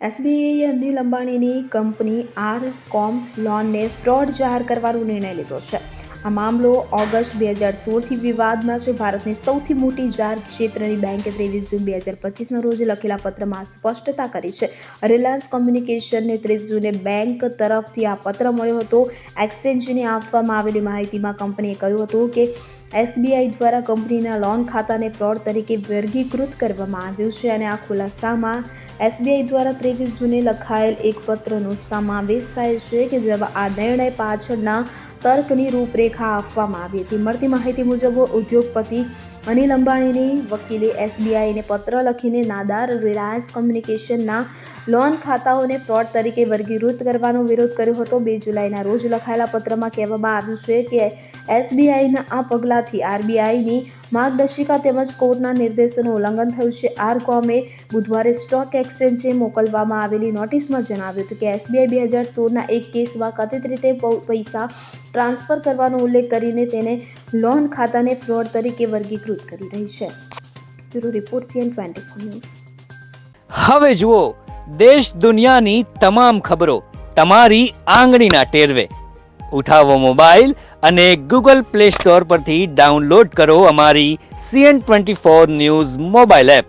એસબીઆઈએ Anil અંબાણીની company આર.કોમ લોનને fraud જાહેર કરવાનો નિર્ણય લીધો છે. આ મામલો ઓગસ્ટ 2016થી વિવાદમાં છે. ભારતની સૌથી મોટી જાહેર ક્ષેત્રની બેંકે 23 જૂન 2025ના રોજ લખેલા પત્રમાં સ્પષ્ટતા કરી છે. રિલાયન્સ કોમ્યુનિકેશનને 30 જૂને બેંક તરફથી આ પત્ર મળ્યો હતો. એક્સચેન્જને આપવામાં આવેલી માહિતીમાં કંપનીએ કહ્યું હતું કે એસબીઆઈ દ્વારા કંપનીના લોન ખાતાને ફ્રોડ તરીકે વર્ગીકૃત કરવામાં આવ્યું છે અને આ ખુલાસામાં એસબીઆઈ દ્વારા 23 જૂને લખાયેલ એક પત્રનો સમાવેશ થાય છે કે જેમાં આ નિર્ણય પાછળના તર્કની રૂપરેખા આપવામાં આવી હતી. મળતી માહિતી મુજબ ઉદ્યોગપતિ અનિલ અંબાણીની વકીલે એસબીઆઈને પત્ર લખીને નાદાર રિલાયન્સ કોમ્યુનિકેશનના લોન ખાતાઓને ફ્રોડ તરીકે વર્ગીકૃત કરવાનો વિરોધ કર્યો હતો. 2 જુલાઈના રોજ લખાયેલા પત્રમાં કહેવામાં આવ્યું છે કે એસબીઆઈના આ પગલાંથી આરબીઆઈની માર્ગદર્શિકા તેમજ કોર્ટના નિર્દેશોનું ઉલ્લંઘન થયું છે. આર.કોમે બુધવારે સ્ટોક એક્સચેન્જે મોકલવામાં આવેલી નોટિસમાં જણાવ્યું હતું કે એસબીઆઈ 2016ના એક કેસમાં કથિત રીતે પૈસા ટ્રાન્સફર કરવાનો ઉલ્લેખ કરીને તેને લોન ખાતાને ફ્રોડ તરીકે વર્ગીકૃત કરી રહી છે. Bureau report CN24 news. હવે જુઓ દેશ દુનિયાની તમામ ખબરો તમારી આંગળીના ટેરવે. ઉઠાવો મોબાઈલ અને Google Play Store પરથી ડાઉનલોડ કરો અમારી CN24 ન્યૂઝ મોબાઈલ એપ.